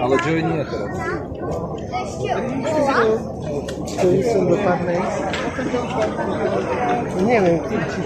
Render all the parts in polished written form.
Ale Joey nie teraz. To są dopadne. Nie wiem, kurczę.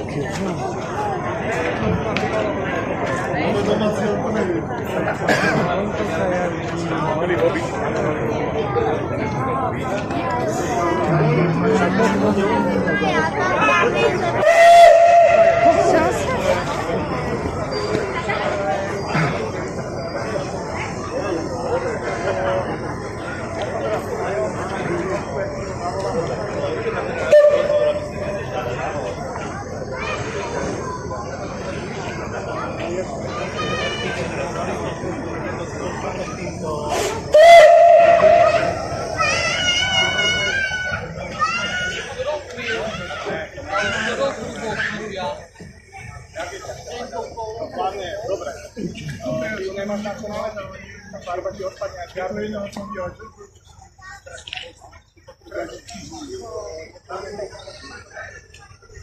Dobre. Tu nemáš na čo naleť, tá farba ti odpadne až žiadnu iného som vyhodil.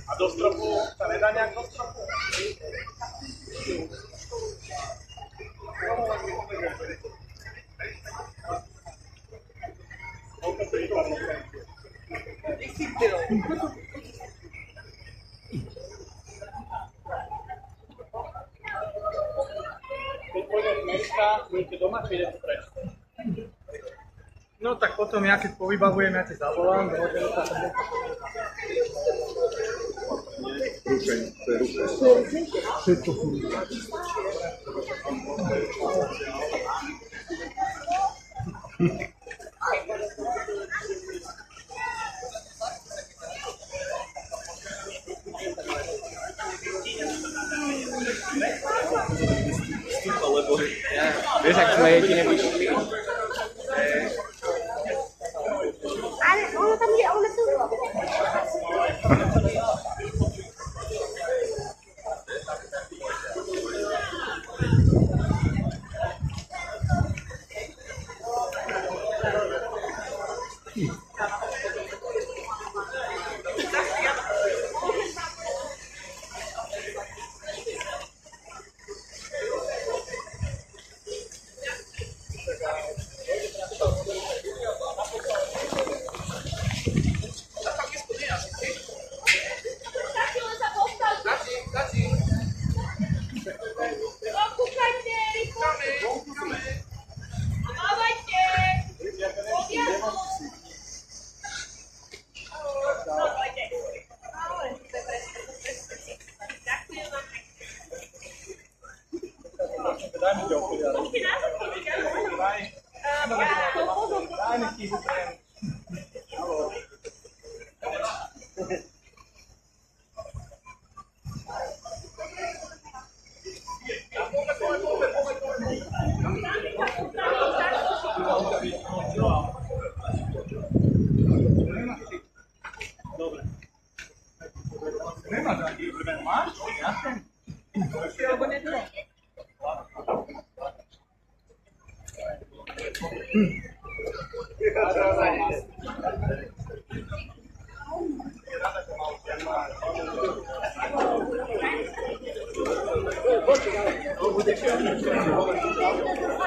A do stropu sa nedá nejak do stropu? Keď pôjdem dneska, budete doma, či idete preč? No tak potom ja keď povybavujem, ja ti zavolám, dohodneme sa tam. Rušeň, to je rušeň. Všetko. Lebo vieš, ak sme jedine vyšli. Ale ono tam je, ono tu.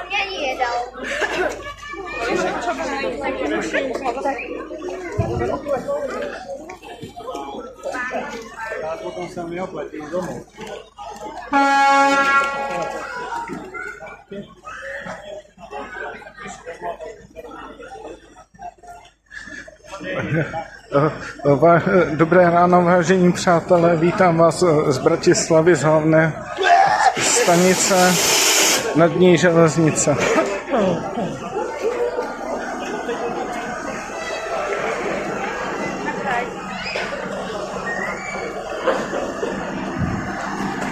Ja nie jedał. A potom sa mi opletí domov. Dobré ráno, vážení přátelé, vítám vás z Bratislavy, z hlavné stanice nad ní železnice.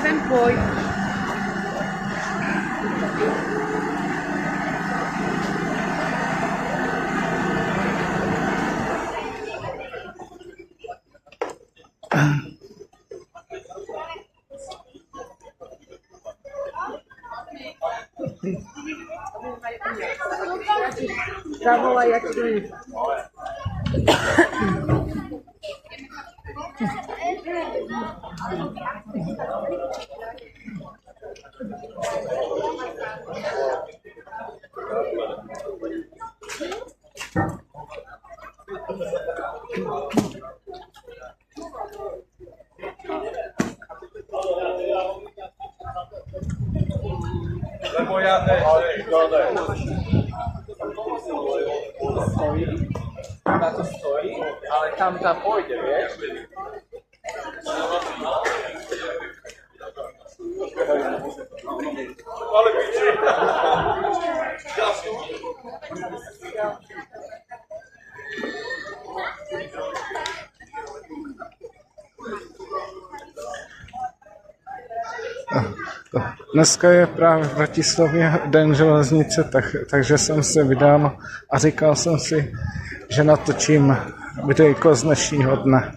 Sem poj. Zavolaj, ja ti dojím. Lebo ja ne, stojí, na to stojí, ale tam pôjde, vieš? Ale piči. Dneska je právě v Bratislavě den železnice, takže jsem se vydal a říkal jsem si, že natočím videjko z dnešního dne.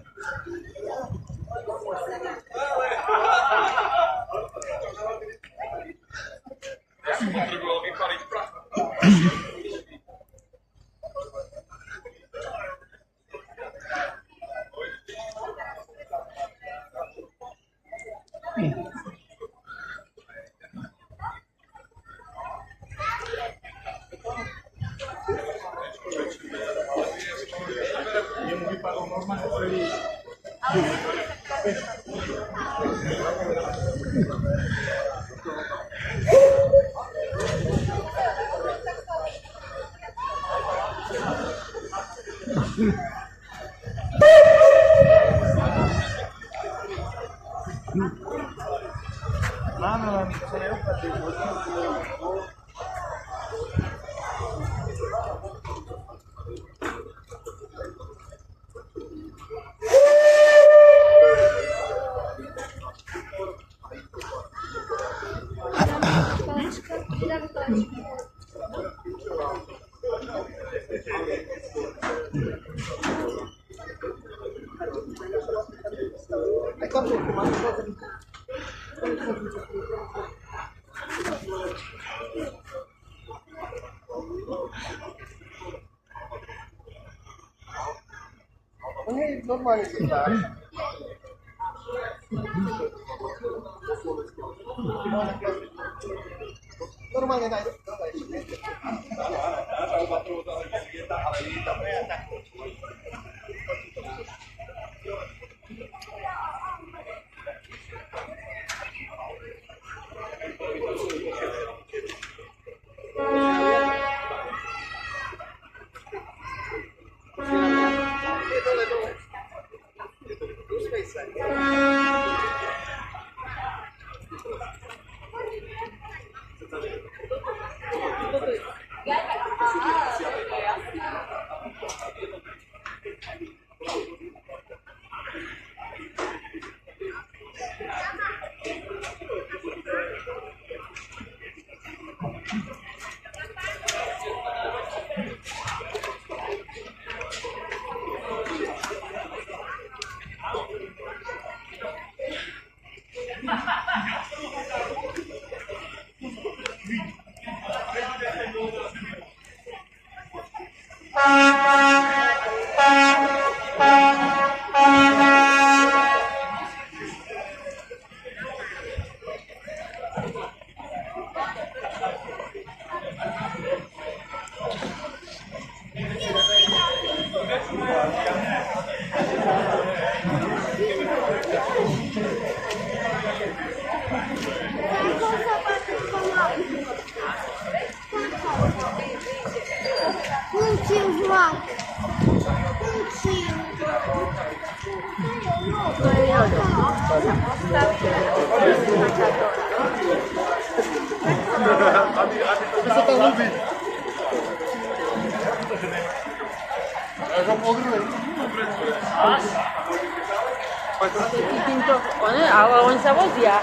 Ale oni sa vozia.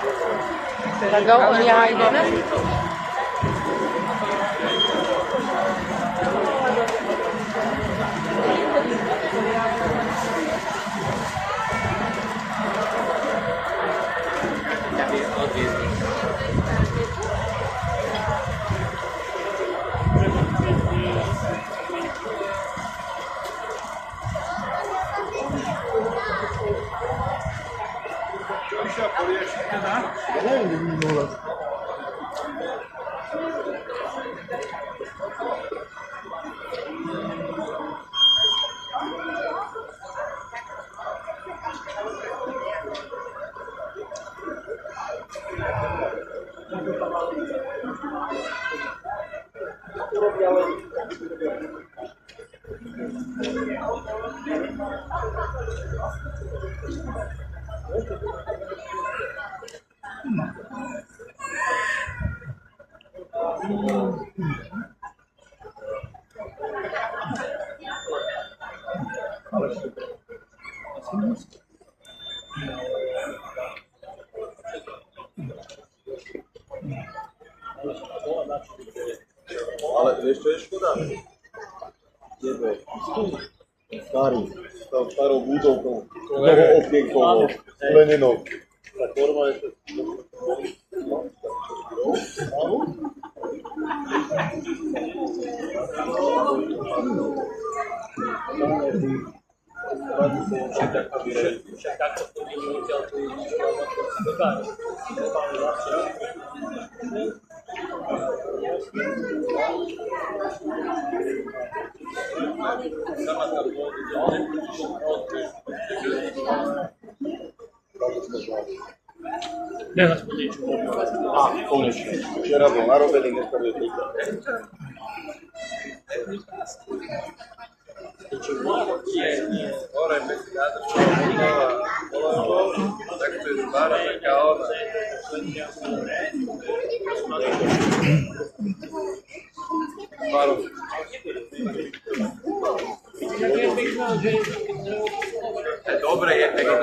Tak oni aj ideme. Ale vieš, čo je škoda? Tebe. Starý. S tou starou budovkou. Novou okienkou. Leninou. Tá forma je... Konečne. Včera bol narobený, dneska bude príklad. Ora investigata tak to je zbára taká ona. Dobre je pekná.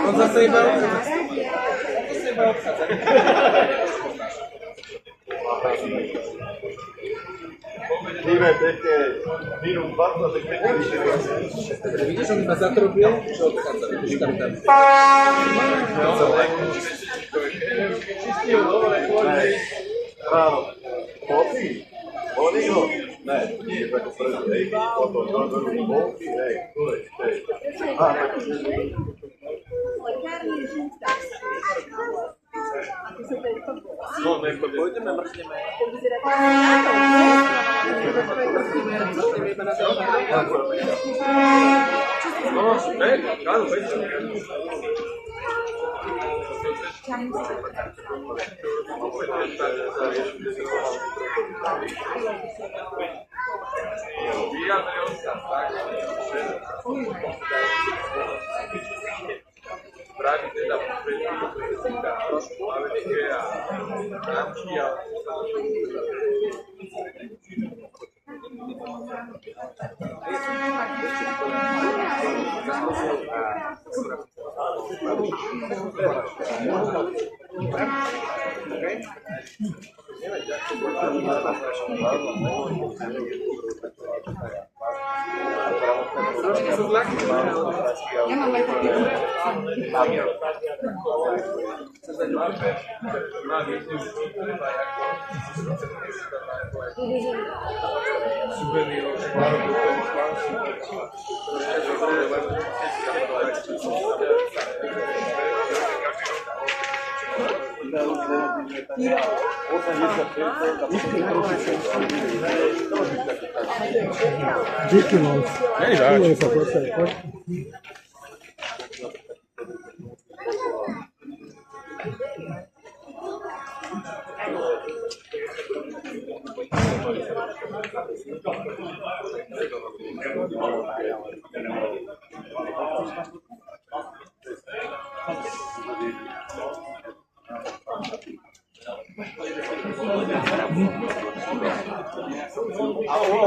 On zase iba Ideme pekne, minút 20, tak pekne vyššie. vidíš, on ma zatrobil, čo odchádza, vidíš tam. Čistil dobre, chvodí. Ráno. Popi? Oni ho? Ne, nie je tako prvi, hej. Potom, popi, hej. Hej. A, tako se zvi. No, neko, pôjdeme, mrkneme. No, hej, áno, pečo. Pravi teda predtým, a rámky a trošky sa zľaknú. Ja mám aj taký Díky moc. Není zač. A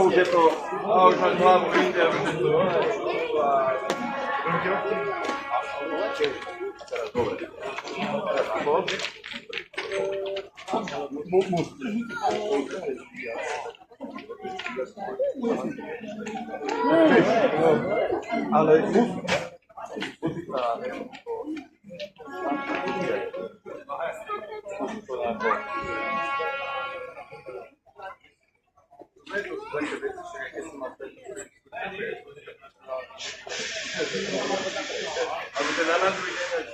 už je to, už máš hlavu inde, už je to, ale musí sa aby teda na druhý deň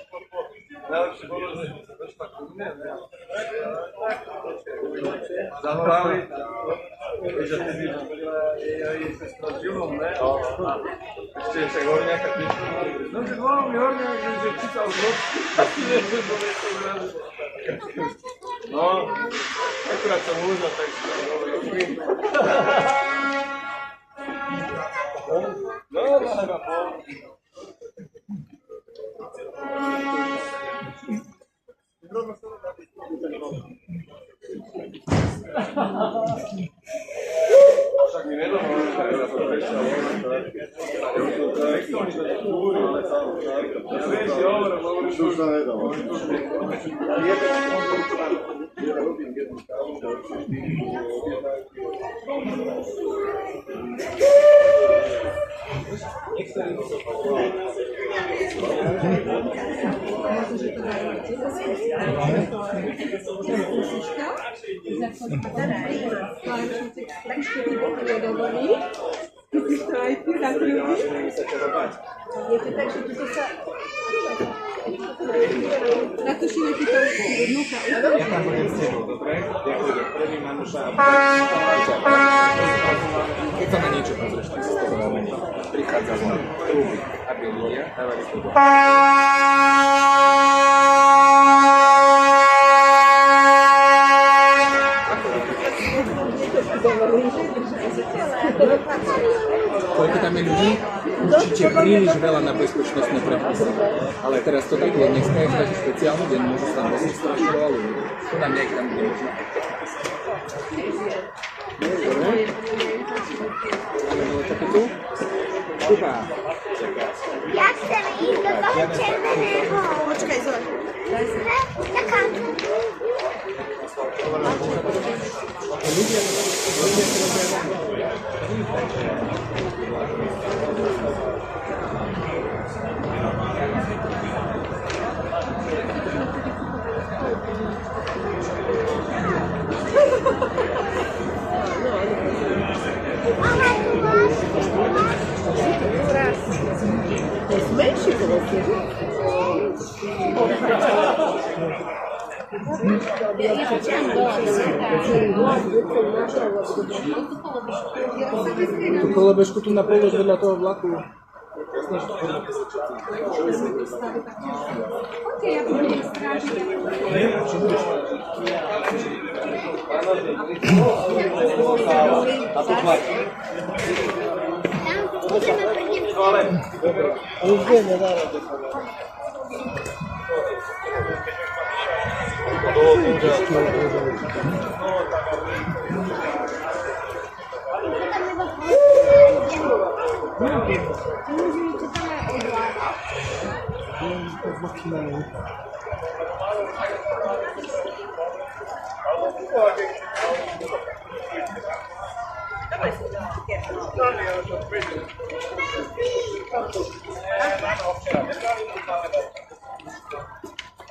najlepšie bolo, že sa došla ku mne, ne? Zavolali, že ty by aj sestra s Julom, ne? Ešte však Horňáka píšu, no že volal mi Horňák, že čítal z ročky, asi neviem, bo je to zrazu. No, akurát som úzal, tak si tam hovoril. No, hľadá pol. Však mi nedovolí, že ja to prečo ja vieš, že hovorím, že už sa nedalo. Ja robím jednu kávu, že určite Natočíme ti to vnúka. Ja tam budem s tebou, dobre? Ja budem prvý Manuša. Keď sa na niečo pozrieš, tak si z toho veľmi prichádza von. Trúby, aby ľudia dávali to do. Koľko tam je ľudí? Určite príliš veľa na bezpečnostné predpisy. Ale teraz to takto dneska je taký špeciálny deň, môžu sa tam dosť strašne veľa ľudí. To tam nejak tam bude možno. Ale také tu? Kuba. Ja chcem ísť do toho červeného. Počkaj, Zoň. Taká. To jest menší koľko. Tú kolobežku tu napolož vedľa toho vlaku.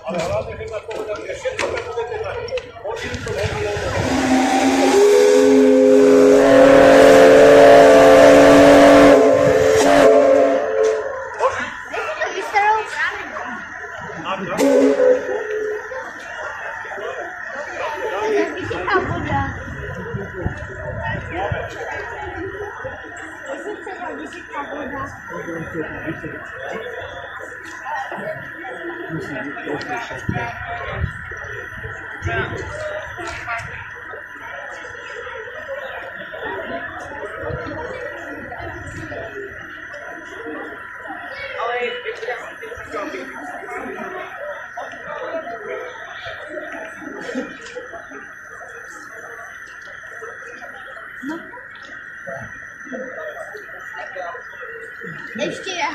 Ale hlavne, keď nás povedali, že všetko budete mať. Hodinu to nebylo.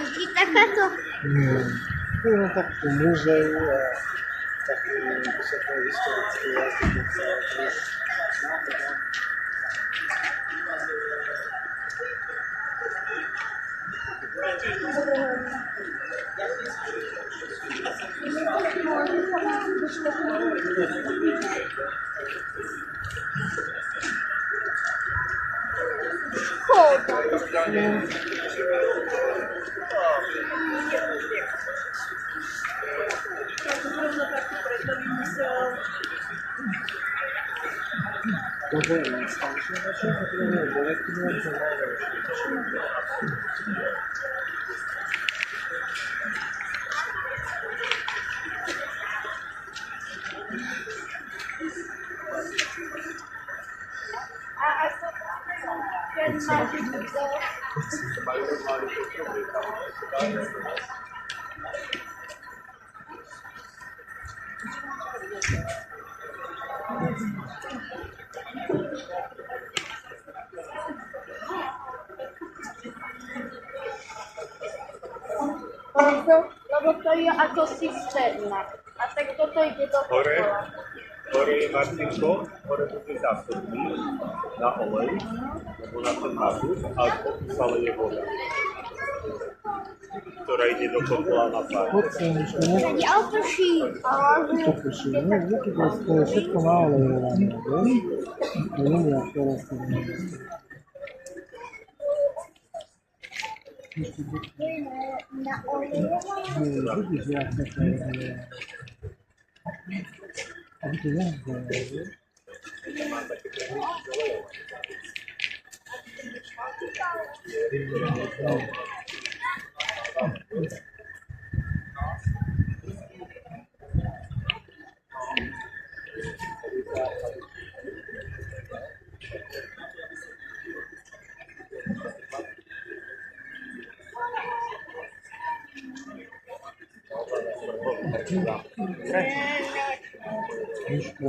jezdí takáto? Nie. No tak tu muzeu a také vysoké historické jazdy. Lebo to je ako cisterna. A tak toto ide do kola. Hore je Martinko, hore bude zásobný na olej, alebo na ten mazut, a stále je voda, ktorá ide do kotola na pár. Tady autoší. To je všetko málo je, vieš? To nie je ako teraz. Na oleju. Vidíš, jak to je. Aby to je. Miško,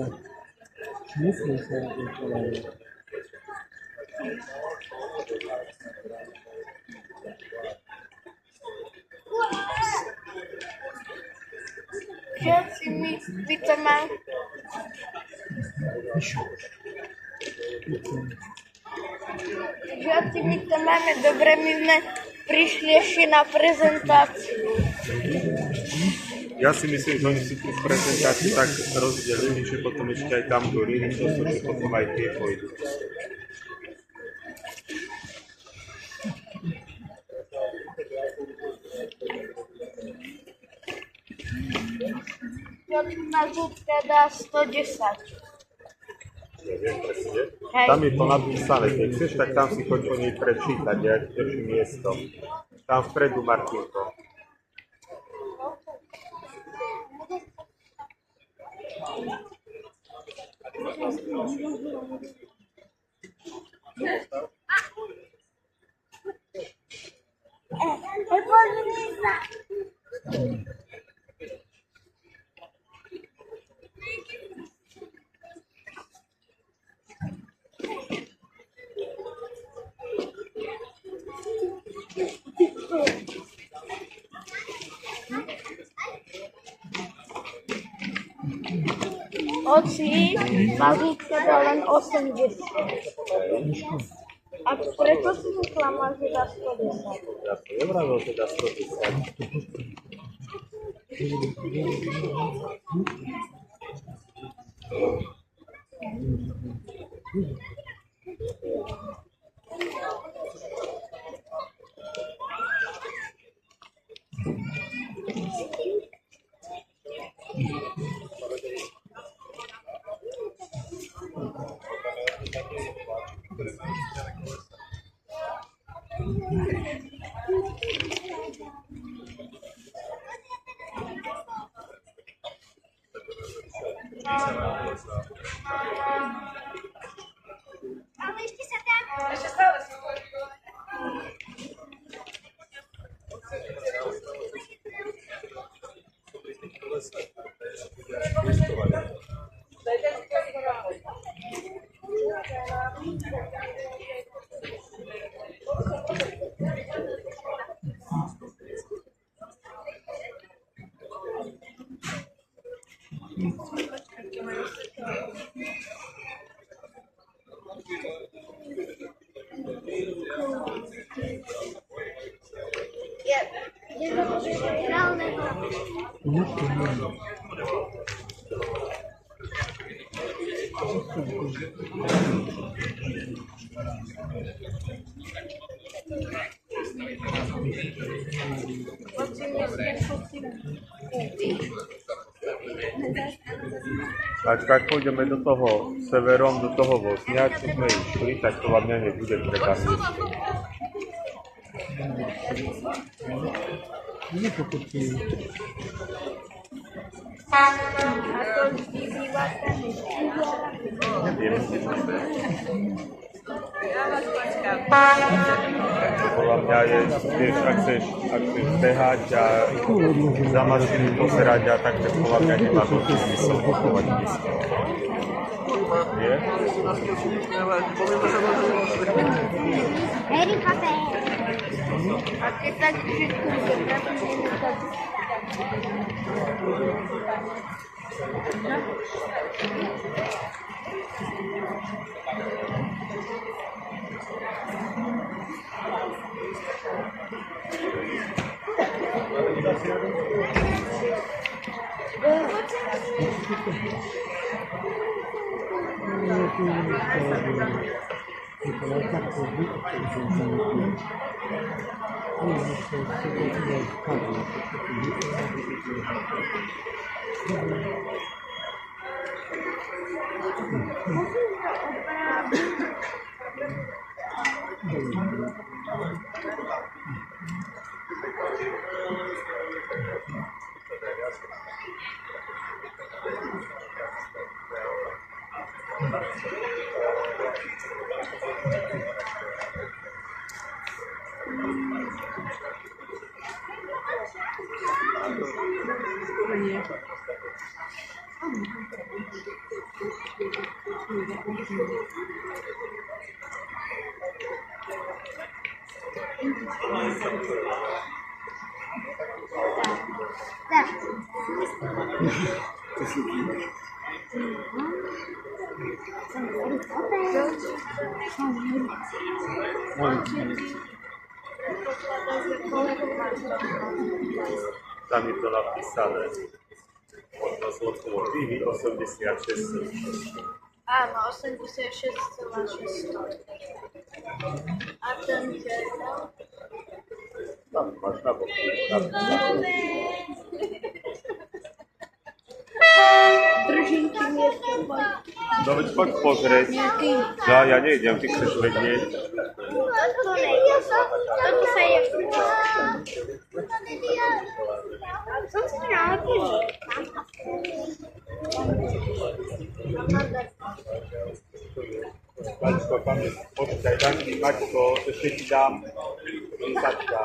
smysli sa na tom kolegu. Všetci my to máme. Žiaci, my to máme dobre, my sme prišli ešte na prezentáciu. Ja si myslím, že oni si tú prezentáciu tak rozdelili, že potom ešte aj tam do Rýničov, že potom aj tie pôjdu. Na zúbke dá 110. Neviem presne. Hej. Tam je to napísané, keď chceš, tak tam si choď o nej prečítať, ja držím miesto. Tam vpredu Martinko. Oci, na zúbke dá len 80. A preto si myslela, že dá 110. Ja to nevravil, že dá 110. Ale ešte sa tam... Je to reálne. Ak pôjdeme do toho severom, do toho Vozňa, čo sme išli, tak to hlavne nebude treba ísť. Podľa mňa je, vieš, ak chceš behať a za mašinu pozerať a tak podľa mňa nemá veľký zmysel kupovať blízko. Nie? Harry Potter. A keď tak všetko Tam je to napísané. Možno z lokomotívy 86. Áno, 86,6. A ten žervel? Tam máš na boku. Držinky miesto. No veď fakt pozrieť. Ja nejdem, ty chceš vedieť. To nejde. To sa je. Som si nalepil. Maťko, počkaj, daj mi, Maťko, ešte ti dám písačka.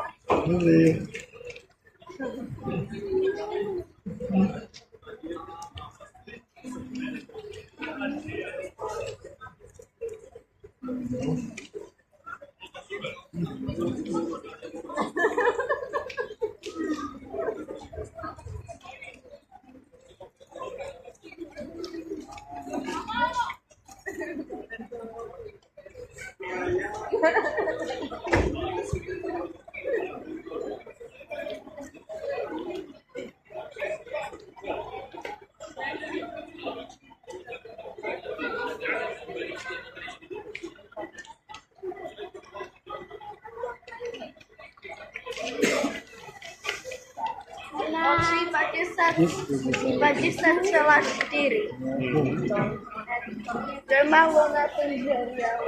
Iba 10,4. To je málo na ten žeriav.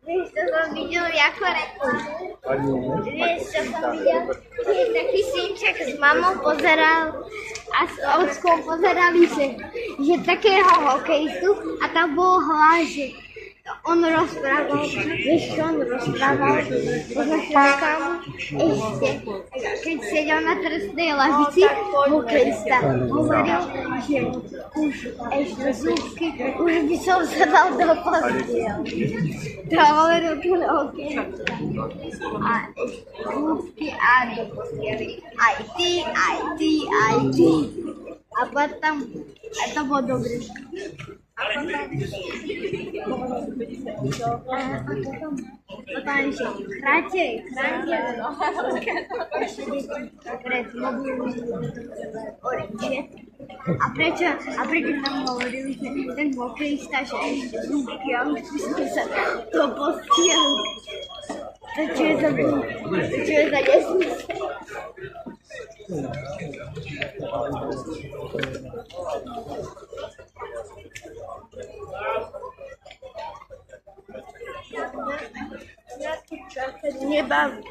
Vieš, to som videl ako reklamu. Vieš, čo som videl? Keď taký synček s mamou pozeral a s ockom pozerali, že takého hokejistu a tam bol hlas, že on rozprával, vieš čo on rozprával, poznáš ešte, keď sedel na trestnej lavici, hokejista hovoril, že už ešte zúbky, už by som sa dal do postiel. To hovoril ten hokejista. A Zúbky a do posteli. Aj ty. A potom, a to bolo dobré. Potom ešte chráte, pred mobilným orenčie. A prečo tam hovorili, že ten hokejista, že ešte zúbky a už sme sa to postiel. To čo je za nesmysel? Ja tu čakať nebaví.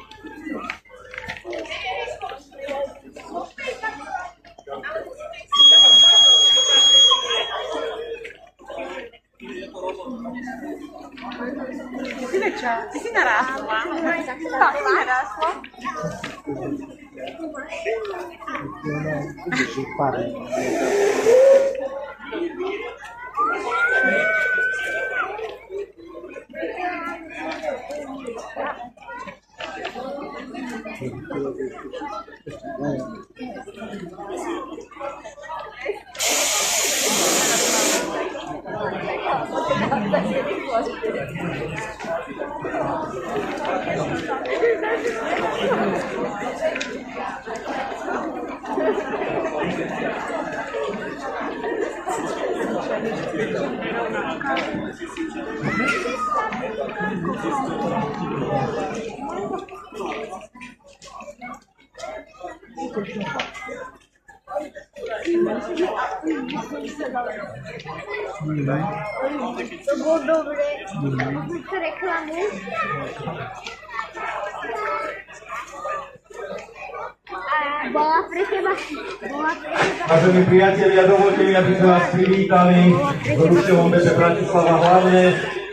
Ty si narástla. Tak narástla. To bolo dobré. Buďte reklamu. A bola pre teba. Vážení priatelia, dovolte mi, aby sme vás privítali v Rušovom beže Bratislava hlavne.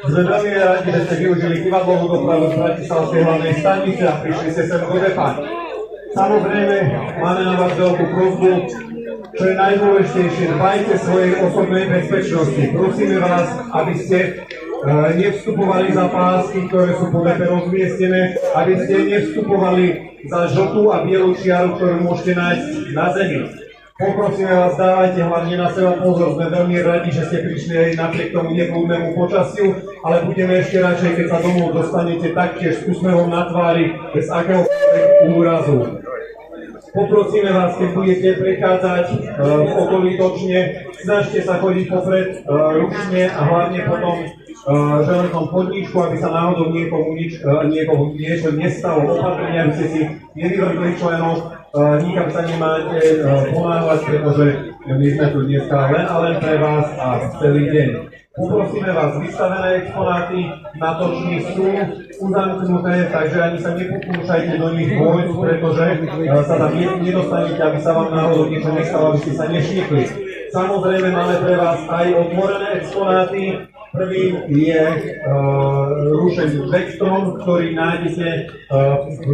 Sme veľmi rádi, že ste využili kivadlovú dopravu z Bratislavskej hlavnej stanice a prišli ste sem do depa. Samozrejme, máme na vás veľkú prosbu, čo je najdôležitejšie, dbajte svojej osobnej bezpečnosti. Prosíme vás, aby ste nevstupovali za pásky, ktoré sú po depe rozmiestnené, aby ste nevstupovali za žltú a bielu čiaru, ktorú môžete nájsť na zemi. Poprosíme vás, dávajte hlavne na seba pozor, sme veľmi radi, že ste prišli aj napriek tomu neblúdnemu počasiu, ale budeme ešte radšej, keď sa domov dostanete taktiež s úsmevom na tvári, bez akéhokoľvek úrazu. Poprosíme vás, keď budete prechádzať v okolí točne, snažte sa chodiť popred ručne a hlavne po tom železnom chodníčku, aby sa náhodou niekomu niečo nestalo. Opatrne, aby ste si nevyvrhli členov, nikam sa nemáte ponáhľať, pretože my sme tu dneska len a len pre vás a celý deň. Poprosíme vás, vystavené exponáty na točni sú uzamknuté, takže ani sa nepokúšajte do nich vojsť, pretože sa tam nedostanete, aby sa vám náhodou niečo nestalo, aby ste sa nešnikli. Samozrejme máme pre vás aj otvorené exponáty. Prvým je rušený Vectron, ktorý nájdete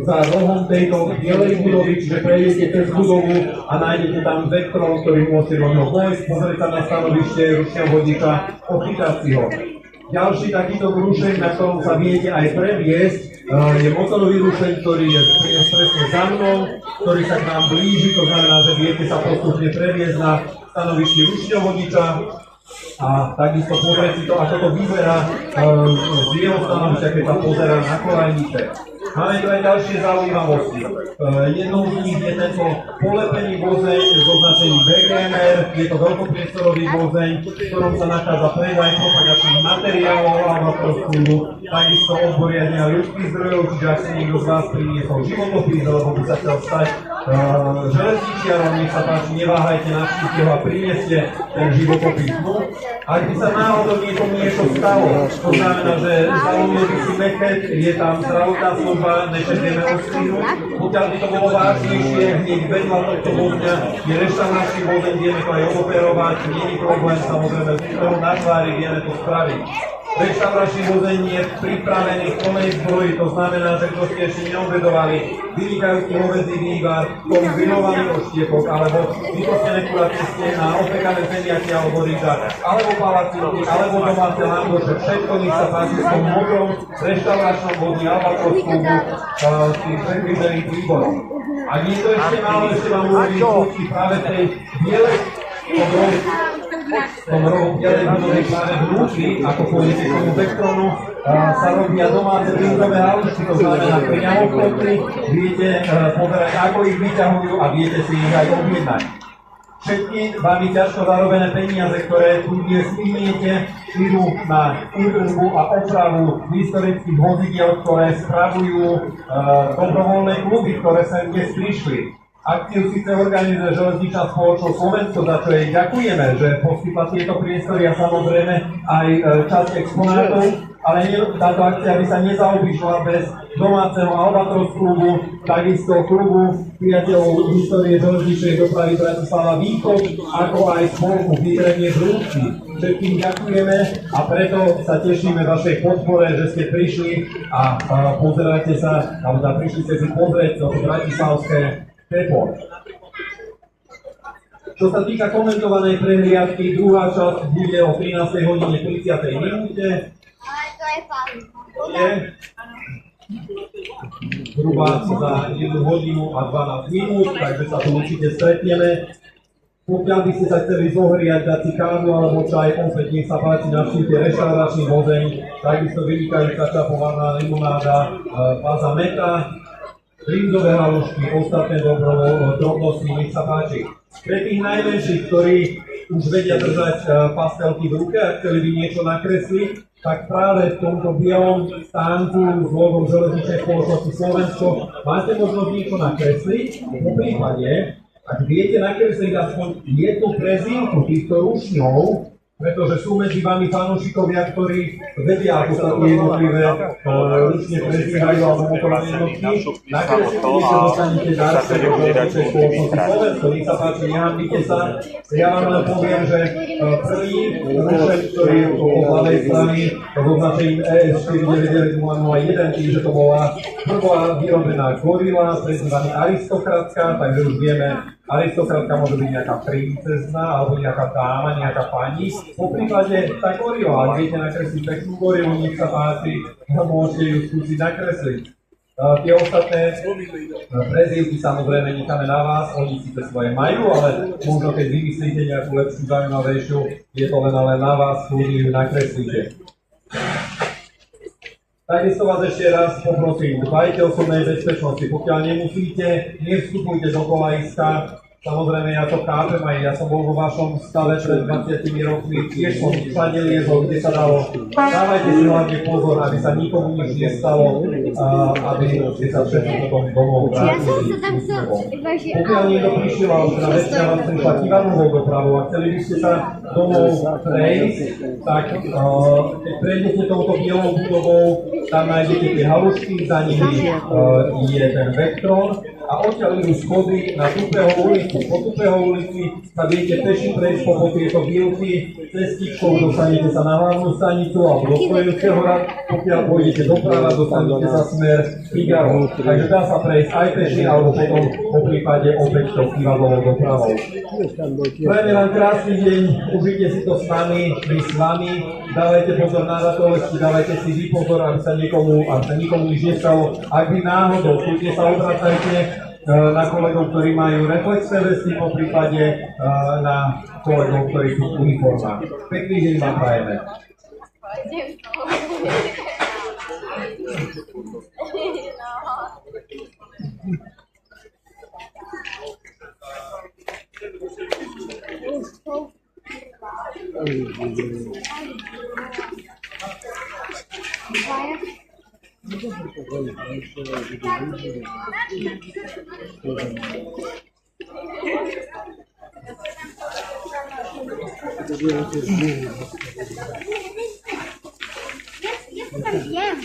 za rohom tejto bielej budovy, čiže prejdete cez budovu a nájdete tam Vectron, ktorý môžete rovno vojsť, pozrieť sa na stanovište ručného vodiča, ochytať si ho. Ďalší takýto rušeň, na ktorom sa viete aj previesť, je motorový rušeň, ktorý je presne za mnou, ktorý sa k nám blíži, to znamená, že viete sa postupne previesť na stanovišti ručného vodiča. A takisto pozrieť si to, ako to vyzerá z jeho stanovišťa, keď sa pozerá na kolajnice. Máme tu aj ďalšie zaujímavosti. Jednou z nich je tento polepený vozeň s označením VGMR. Je to veľkopriestorový vozeň, v ktorom sa nachádza predaj propagačných materiálov alebo prostúdu, takisto odboriadenia ľudských zdrojov, čiže ak si niekto z vás priniesol životopis, alebo by sa chcel stať železničiarom, nech sa páči, neváhajte, navštívte ho a prinieste ten životopis. Ak by sa náhodou niekomu niečo stalo, to znamená, že zalomil by si mechet, je tam zdravotná služba, nečetujeme ostrihu. Pokiaľ by to bolo vážnejšie, hneď vedľa tohto vozňa je reštauračný vozeň, vieme to aj odoperovať, nie je problém, samozrejme, s úsmevom na tvári vieme to spraviť. Reštauračný vozeň je pripravený v plnej zbroji, to znamená, že kto ste ešte neobedovali, vynikajúci hovedzí vývar, kombinovaný oštiepok, alebo vykostené kuracie stehná, opekané zemiaky alebo rýža, alebo palacinky, alebo domáce langoše, všetko nech sa páči v tom modrom reštauračnom vozni Albatros klubu s tým predvíženým príborom. Ak niekto ešte málo, ešte vám uvedí kúsky práve tej bielej v tom rohu bielej budovy práve vnútri, ako pôjdete k tomu vektronu, sa robia domáce brinzové halušky, to znamená priamo v kotli, viete pozerať, ako ich vyťahujú a viete si ich aj objednať. Všetky vami ťažko zarobené peniaze, ktoré tu dnes vymiete, idú na údržbu a opravu historických vozidiel, ktoré spravujú dobrovoľné kluby, ktoré sa dnes prišli. Akciu síce organizuje železničná spoločnosť Slovensko, za čo jej ďakujeme, že poskytla tieto priestory a samozrejme aj časť exponátov, ale táto akcia by sa nezaobýšla bez domáceho Albatros klubu, takisto klubu priateľov histórie železničnej dopravy Bratislava Východ, ako aj spolku Vydrenie Brúčky. Všetkým ďakujeme a preto sa tešíme vašej podpore, že ste prišli a pozeráte sa, alebo prišli ste si pozrieť to bratislavské Tepo. Čo sa týka komentovanej prehliadky, druhá časť bude o 13:30 minúte. Ale to je pán. Je zhruba za 1 hodinu a 12 minút, takže sa tu určite stretneme. Pokiaľ by ste sa chceli zohriať, dať si kávu alebo čaj, opäť nech sa páči, navštívte reštauračný vozeň, takisto vynikajúca čapovaná limonáda, Baza Meta, brinzové halušky, ostatné drobnosti, nech sa páči. Pre tých najmenších, ktorí už vedia držať pastelky v ruke a chceli by niečo nakresliť, tak práve v tomto bielom stánku s logom železničnej spoločnosti Slovensko máte možnosť niečo nakresliť. Po prípade, ak viete nakresliť aspoň jednu prezývku týchto rušňov, pretože sú medzi vami fanúšikovia, ktorí vedia, ako sa tie jednotlivé ručne prezývajú alebo motorové jednotky. Nakreslite, že dostanete darce do železničnej spoločnosti Slovensko. Nech sa páči, nehambite sa. Ja vám len poviem, že prvý rušeň, ktorý je po hlavej strany s označením ES49901, tým, že to bola prvá vyrobená gorila, prezývaný aristokratka, takže už vieme, aristokratka môže byť nejaká princezna, alebo nejaká dáma, nejaká pani. Po prípade tá gorila, ak viete nakresliť peknú gorilu, nech sa páči, môžete ju skúsiť nakresliť. Tie ostatné prezývky samozrejme necháme na vás, oni síce svoje majú, ale možno keď vymyslíte nejakú lepšiu, zaujímavejšiu, je to len na vás, kľudne ju nakreslíte. Takisto vás ešte raz poprosím, dbajte osobnej bezpečnosti, pokiaľ nemusíte, nevstupujte do kolajska. Samozrejme, ja to chápem, aj ja som bol vo vašom stave pred 20 rokmi, tiež som všade liezol, kde sa dalo. Dávajte si hlavne pozor, aby sa nikomu nič nestalo, aby ste sa všetko potom domov vrátili. Pokiaľ niekto prišiel, alebo teda väčšina vás prišla kývanovou dopravou a chceli by ste sa domov prejsť, tak keď prejdete touto bielou budovou, tam nájdete tie halušky, za nimi je ten vektron a odtiaľ idú schody na Tupého ulicu. Po Tupého ulici sa viete peši prejsť po tieto výlky, cestičkou dostanete sa na hlavnú stanicu alebo do Spojenského rad, pokiaľ pôjdete doprava, dostanete sa smer Figaro. Takže dá sa prejsť aj peši, alebo potom po prípade opäť to kývadlovou dopravou. Prajme vám krásny deň, užite si to s nami, my s vami, dávajte pozor na ratolesti, dávajte si vy pozor, aby sa nikomu nič nestalo. Ak by náhodou, kľudne sa obracajte na kolegov, ktorí majú reflexné vesty, po prípade na kolegov, ktorí sú v uniformách. Pekný deň vám prajeme. Ja tam wiem.